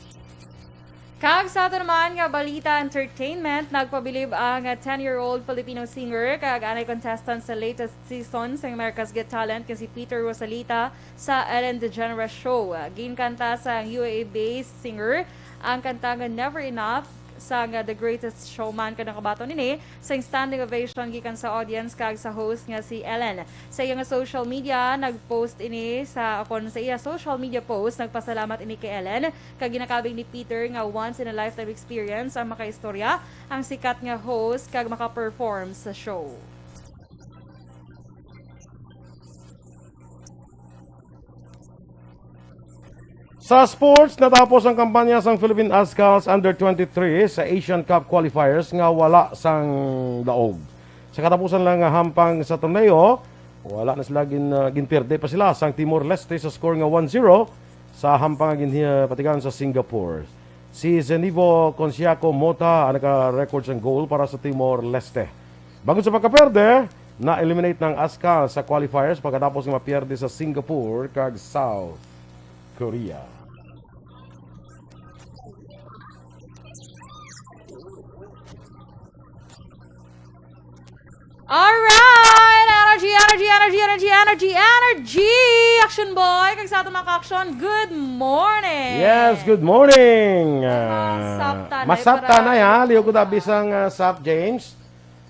Kag sa ato naman nga Balita Entertainment, nagpabilib ang 10-year-old Filipino singer kag anay contestant sa latest season sa America's Got Talent kasi Peter Rosalita sa Ellen DeGeneres Show. Ginkanta sa UAE-based singer ang kanta nga Never Enough sa The Greatest Showman kanang kabaton nini sa standing ovation gikan sa audience kag sa host nga si Ellen. Sa iyang social media nagpost ini sa iya social media post nagpasalamat ini kay Ellen kag ginakabing ni Peter nga once in a lifetime experience ang makaistorya ang sikat nga host kag maka-perform sa show. Sa sports, natapos ang kampanya sang Philippine Ascals Under-23 sa Asian Cup qualifiers nga wala sang daog. Sa katapusan lang nga hampang sa torneo, Wala na sila ginperde pa sila sang Timor-Leste sa score nga 1-0 sa hampang patigan sa Singapore. Si Zenivo Conciaco Mota ang naka-record ng goal para sa Timor-Leste. Bago sa pagkaperde, na-eliminate ng ASCA sa qualifiers pagkatapos nga mapiyerde sa Singapore kag South Korea. Alright! Energy! Action boy! Kag sa ato mga ka-action, good morning! Yes, good morning! Masap tanay ha, liyo ko tabi sang SAP James.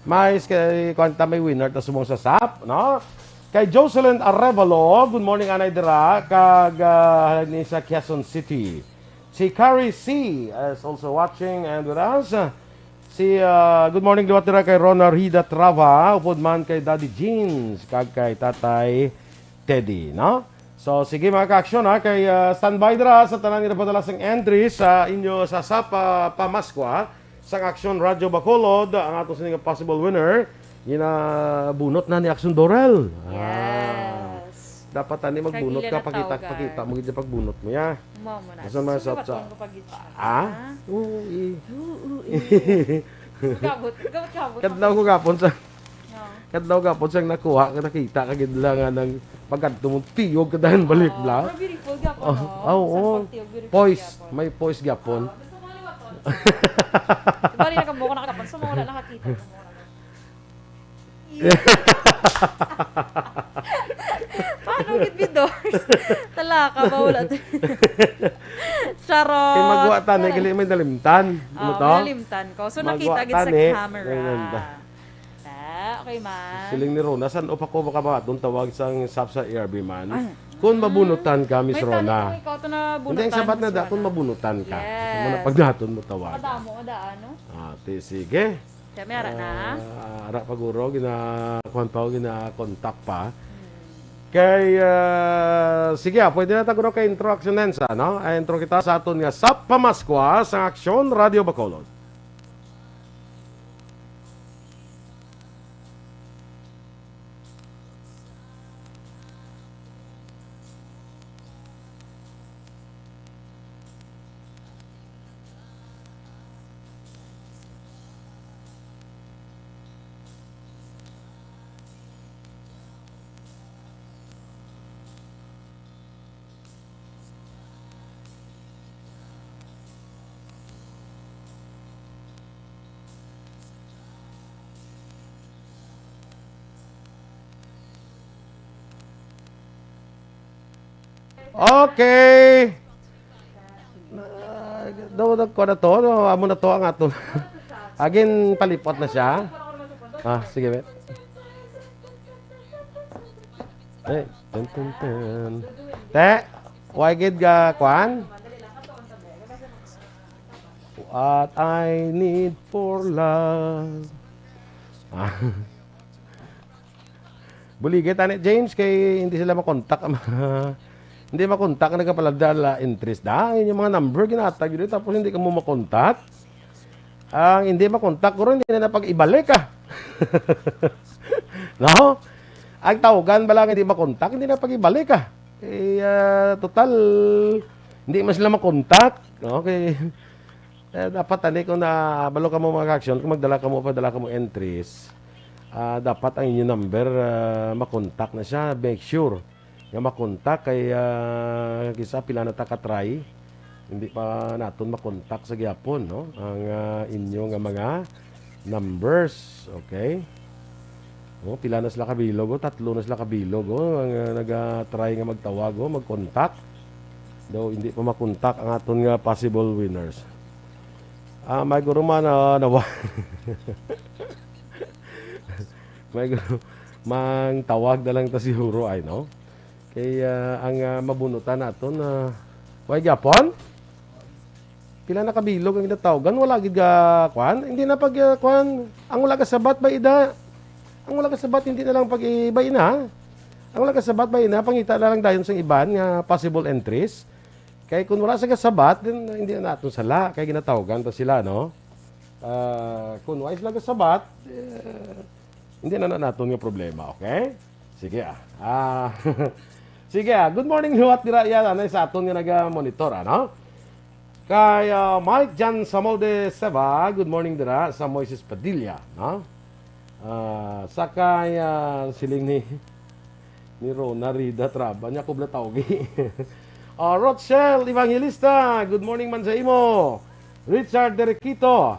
Mais kay kwanta may winner ta sumong sa SAP, no? Kay Jocelyn Arevalo, good morning anay dira kag ni sa Quezon City. Si Carrie C is also watching and with us. Si good morning liwat dira kay Ron Arhida Trava, upod man kay Daddy Jeans kag kay Tatay Teddy, no? So sige mga ka-aksyon ha, kay standby dira sa tanan nga padala sang entry sa inyo sa SAP Pamaskwa sa Aksyon Radyo Bacolod, ang ato sining possible winner, bunot na ni Aksyon Dorel. Yes. Dapat tani magbunot ka, pakita mo gid pagbunot mo ya. Mamo na. Asa man sa Gabot. Kadlaw gapon sang nakuha, nakita ka gid lang ng pagkadto mo tiyog kadahan balik bla. Beautiful gapon. Poise, may poise gapon. Bali na kamo ko nakatapan sa mga nakakita. Paano gid bidors? Talaka ba wala to? Charot. Kay magwatan ni gali may nalimtan. Nalimtan ko. So nakita gid sa camera. Okay man. Siling ni Rona, saan o pa ko baka ba doon tawag sang SAP sa ARB man? Kung mabunutan ka, Miss Rona. Hindi, ang sabat na da, kung mabunutan ka. Yes. Kung pagdaton mo tawag. Madamo, ano? Sige. Kaya may ara na. Ara paguro, gina-contact pa. Kay, sige, pwede na taguro kay introduction nensa, no? Intro kita sa aton nga SAP Pamaskwa sa Aksyon Radio Bacolod. Okay. Daw ko na to, amo na to ang ato. Agin palipot na siya. Sige bet. Ten. Te, why gid ga kwan? What I need for love. Buligit ani James kay hindi sila makontak. Hindi makontak na nagkapaladala interest da. Yung mga number ginatag yun tapos hindi ka mo makontak. Ang hindi makontak ko rin, hindi na napag-ibalik ka. No? Ang tawagan ba lang hindi makontak, hindi na pag-ibalik ka. Total, hindi mas sila makontak. Okay. Dapat tani kung na balo ka mo mga action, kung magdala ka mo, padala ka mo entries, dapat ang inyong number makontak na siya. Make sure nga makontak kay kisa pila na taka-try hindi pa naton makontak sa gyapon no ang inyo nga mga numbers. Okay, pila na sila kabilog, tatlo na sila kabilog ang naga-try nga magtawag magkontak daw hindi pa makontak ang aton nga possible winners. May guro man may guro mang tawag na lang ta siguro ay no. Kaya ang mabunutan naton why gyapon? Pila na kabilog ang ginatawagan, wala gid ga kwan, hindi na pag kwan, ang wala ka sabat ba ida. Ang wala ka sabat hindi na lang pag iba ina. Ang wala ka sabat ba ina pangita na lang dayon sang iban nga possible entries. Kay kung wala sa kasabat, hindi na naton sala kay ginatawagan ta sila no. Kung wala sila kasabat, hindi na naton nga problema, okay? Sige sige good morning huwat dira yan anay sa aton nga naga-monitor ano. Kay Mike Jan Samolde Seba, good morning dira sa Moises Padilla, no? Sa kay siling ni Rona Rida Traba nya kubla tawgi. Rothschild Evangelista, good morning man sa imo. Richard Derequito,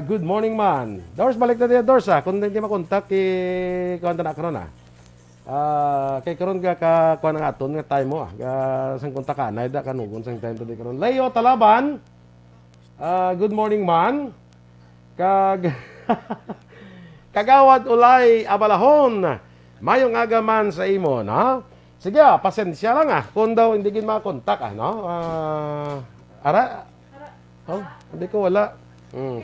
good morning man. Doors balik na diya Doors kung hindi makontak kuan na karon kay karon ka kuan nga aton nga time mo sang kontak na da kanugon sang time to di karon. Leo Talaban, good morning man. Kagawad Ulay Abalahon, mayong aga man sa imo, no? Sige, pasensya lang kung daw hindi gin makontak no? Ara? Oh, hindi ko wala.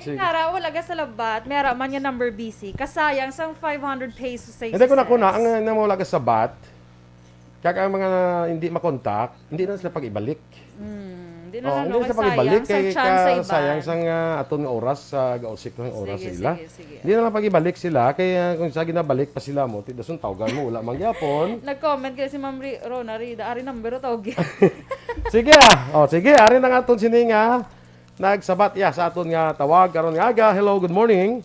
Sige. Nara, wala ka sa labat. Mera man yung number busy. Kasayang sang 500 pesos sa Hindi ko na kuna, ang namula ka sa bat, kaya ang mga hindi makontak, hindi na sila pag-ibalik. Hindi na Hindi sila pag-ibalik, kaya sayang sang aton nga oras sa gausik ng oras sila. Sige. Hindi na lang pag-ibalik sila, kaya kung sa ginabalik pa sila mo, tidasun tawagan mo, wala mangyapon. Nag-comment kasi si Ma'am Rona Rida, ari number tawag. Sige sige, ari na nga aton sininga. Nagsabat sa aton nga tawag karon nga aga. Hello, good morning.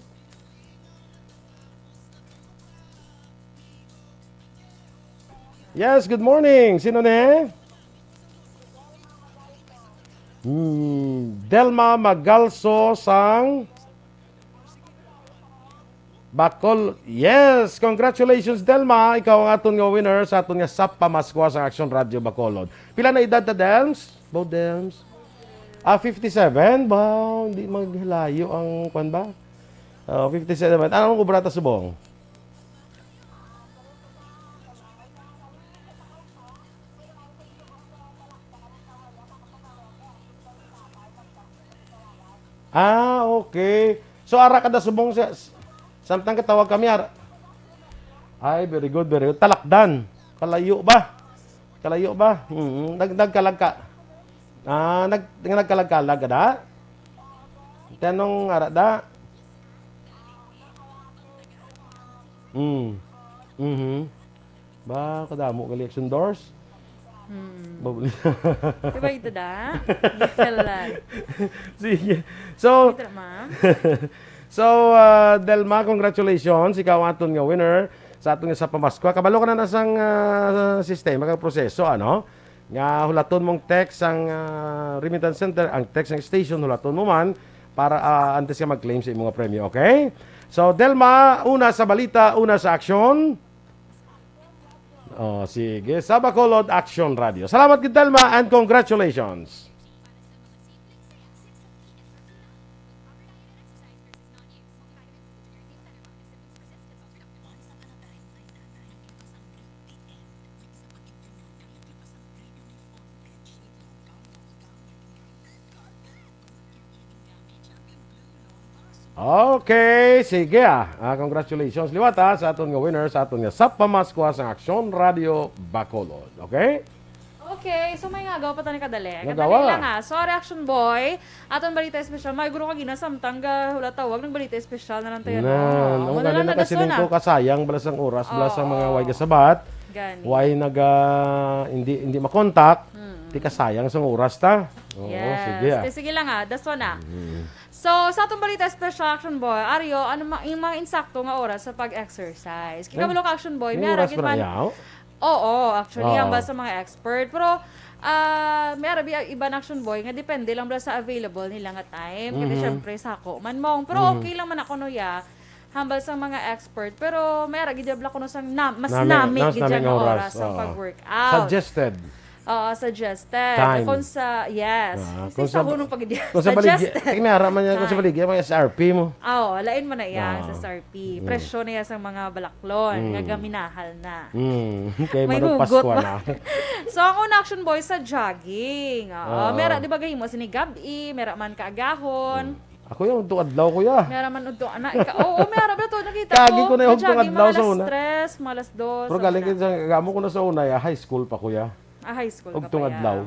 Yes, good morning. Sino ne? Delma Magalso sang Bacol. Yes, congratulations Delma. Ikaw ang aton nga winner sa aton nga SAP Pamaskwa sa Aksyon Radio Bacolod. Pila na edad ta Delms? Both Delms. 57 ba? Hindi maghalayo ang kwan ba? 57. Anong kubrata subong? Okay. So ara kada subong siya. Samtang katawag kami ara. Ay, very good, very good. Talakdan. Kalayo ba? Nagkalag ka. Nagkalag-kalag ka da? Tanong ara da? Ba, kadamo ka election doors? Diba ito da? Yalan. Sige. So, Ito ma'am. Delma, congratulations. Ikaw ang aton nga winner sa aton nga sa Pamaskwa. Kabalo ka na sang sistema, kang proseso, ano? Nga hulaton mong text ang remittance center, ang text ng station, hulaton mo man para antes ka mag-claim sa imong premyo, okay? So, Delma, una sa balita, una sa aksyon. Sige. Sa Bacolod Action Radio. Salamat kay Delma and congratulations. Okay, sige congratulations liwat sa aton nga winner sa aton nga SAP Pamaskwa sa Aksyon Radio Bacolod. Okay? Okay, so may ngagaw pa tani kadali. Nagawa. Kadali lang So, Reaction Boy, aton balita special. May guro ka ginasamtang hula tawag ng balita special na lang tayo. Ang galing na kasi ko kasayang balas ang oras, balas ang mga way kasabat. Gani. Way hindi makontak. Di kasayang sa oras ta. Yes. Sige lang daso na. So, sa atong balita special Action Boy, Aryo, yung mga insakto nga oras sa pag-exercise. Kikabalo ka Action Boy, may aragin man. Oo, actually, hambal sa mga expert. Pero, may arabi iba na Action Boy, nga depende lang ba sa available nila nga time. Kasi syempre, sako man mong. Pero okay lang man ako no hambal sa mga expert. Pero, may aragi diabla ko no sang mas nami gidyan nga oras sa pag-workout. Suggested. Suggested. Time. Kung sa, kung sa hunong pag-idea. Kung sa baligya, may araman niya kung sa baligya, may SRP mo. Lain mo na yan sa SRP. Presyo na yan sa mga balaklon. Nga gaminahal na. Okay, may manong hugot Pasko ba? na. So, ang una Action Boy sa jogging. Mera, di ba gahin mo, sinigabi, mera man kaagahon. Ako yung utong adlaw ko ya. Mera man utong anak. Mera ba ito, nakita ko. Kagi ko na yung utong adlaw sa una. Mga 3, mga 2. Pero galing ko gamo ko na sa una, high school pa ko ya. High school ka pa Ugtong adlaw.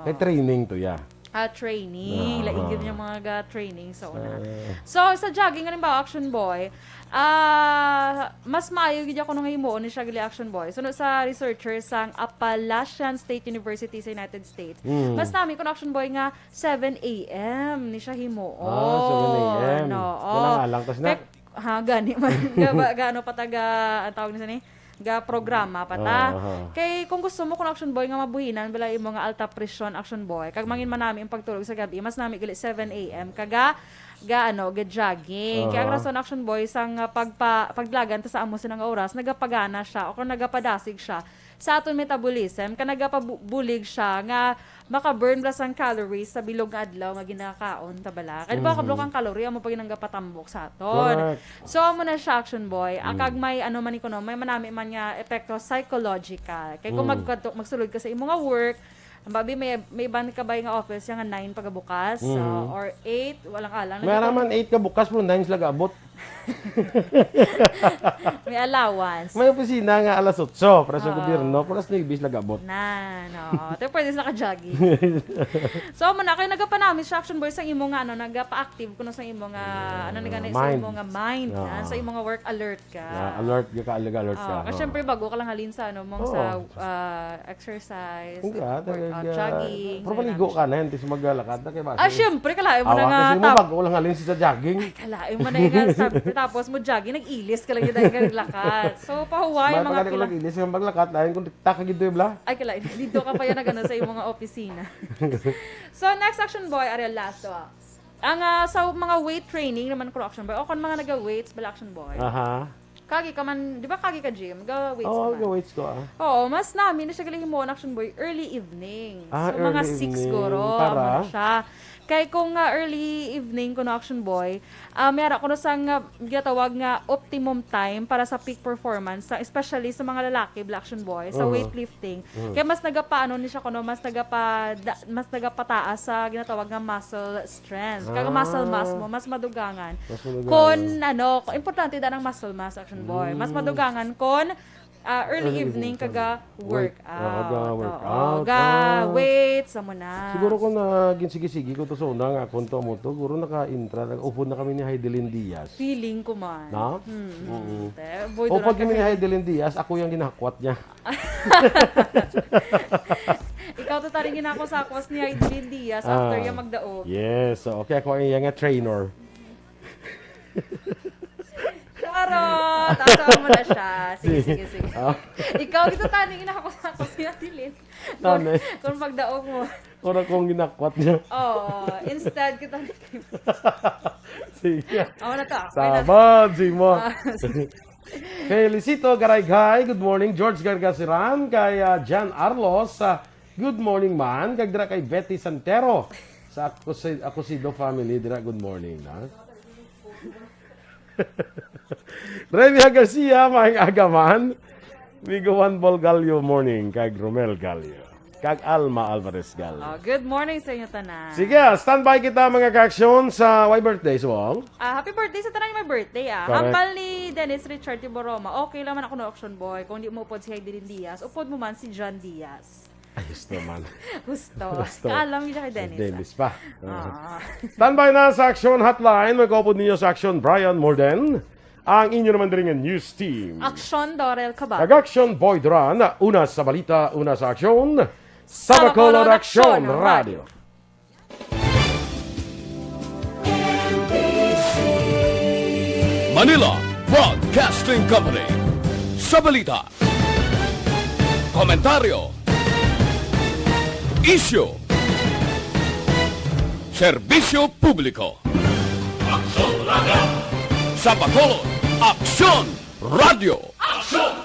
Kay training to ya. Training. Ah. Laing yung mga training sa una. So, sa jogging, ganun ba, Action Boy, mas maayo gid ako nung himuon ni siya gali Action Boy. Sunod sa researchers sang Appalachian State University sa United States. Mas namin kun Action Boy nga 7 a.m. ni siya himuon. 7 a.m. No, Wala nga lang. Tas na, gani man. Gaano pataga, ang tawag nisa ni? Ga programa pata. Kay kung gusto mo kun Action Boy nga mabuhinan bala imo nga alta presyon Action Boy, kag mangin man nami ang pagtulog sa gabi, mas nami gali 7 a.m. kaga ga jogging. Kaya ang rason Action Boy sang paglagan ta sa amo sinang oras, nagapagana siya o kung nagapadasig siya sa aton metabolism, ka nagapabulig siya nga maka-burn blas ang calories sa bilog nga adlaw nga ginakaon ta bala. Kaya ba kablok ang calorie amo pag nagapatambok sa aton. So amo na siya Action Boy, akag may ano man ikono, may manami man nga epekto psychological. Kay kung magsulod ka sa imo nga work, ang babi may ban ka ba nga office yang 9 pagabukas or 8 walang alang. may naman 8 ka bukas pero 9 sila gaabot. May allowance. May opisina nga alas 8 para sa gobyerno, pero alas 9 sila gaabot. No. Tayo pwede sila ka-jogging. So, muna, kayo nagapa-namin sa Action Boy sa imo nga, nagapa-active kuno sa imo nga, sa imo nga mind, sa imo nga work alert ka. Alert ka. Kasi syempre, bago ka lang halin sa, mong sa exercise, jogging. Pero maligo ka na, hindi siya maglalakad na kayo ba? Syempre, kalahin mo na nga. Kasi mo bago lang halin sa jogging. Kalahin mo na nga. Tapos mo jogging, nag-ilis ka lang yung dahil naglakad. So, pahuway mga pila. May pagkali ko ilis yung maglakad, dahil kung takagid doon bla. Ay, kalahin. Dito ka pa yan na gano'n sa iyong mga opisina. So, next Action Boy, Ariel Lasto. Ang sa mga weight training naman ko Action Boy, o kung mga naga-weights, bala Action Boy. Kagi ka man, di ba kagi ka gym? Ga-weights ka man. Ga-weights ko Oo, mas namin na siya galing mo Action Boy, early evening. So, mga 6 evening. siguro. Para? Siya. Kay kung early evening ko Action Boy, mayara ko na sang ginatawag nga optimum time para sa peak performance, especially sa mga lalaki, Black Action Boy, sa weightlifting. Kaya mas nagapaano ni siya kuno, mas nagapataas sa ginatawag nga muscle strength. Kaya muscle mass mo, mas madugangan. Kon importante da ng muscle mass Action Boy. Mas madugangan kon early evening kaga workout. Weights sa mo na. Siguro kung ginsigi-sigi ko to sa una nga kung to mo to, siguro naka-intra, nag-upod na kami ni Heidelin Diaz. Feeling ko man. Na? O pag kami ni Heidelin Diaz, ako yung ginakwat niya. Ikaw to taring ginako sa akwas ni Heidelin Diaz after yung magdaog. Yes, so okay ako yung nga trainer. Charot! Asawa mo na siya. Sige. Ikaw, ito taning inako sa akwas ni Heidelin. Kung magdaog mo. Kung akong ginakwat niya. Instead, kita Sige. Ako na to. Sabad, Simo. Kay Lisito Garaygay, good morning. George Gargasiran, kay Jan Arlos, good morning man. Kagdra kay Betty Santero, sa Acosido family, dira good morning. Revia Garcia, maing agaman. Migo Juan Bolgalio morning, kag Romel Galio. Kag Alma Alvarez Galio. Good morning sa inyo tanan. Sige, standby kita mga ka-aksyon sa Y birthday, so happy birthday sa tanan, my birthday Hambal ni Dennis Richard Tiboroma. Okay lang man ako no Action Boy. Kung di mo upod si Heidelin Diaz, upod mo man si John Diaz. Ayos naman. Gusto. Alam niya kay Dennis. Dennis pa. Standby na sa Aksyon Hotline. Magkapod ninyo sa Aksyon Brian Morden. Ang inyo naman din news team. Aksyon Dorel Cabatu. Nag-Aksyon Boy Duran. Una sa balita, una sa aksyon. Sa Bacolod Aksyon Radio. Manila Broadcasting Company. Sa balita, komentaryo, isyu, serbisyo publiko. Aksyon Radio. Sa Bacolod, Aksyon Radio. Aksyon!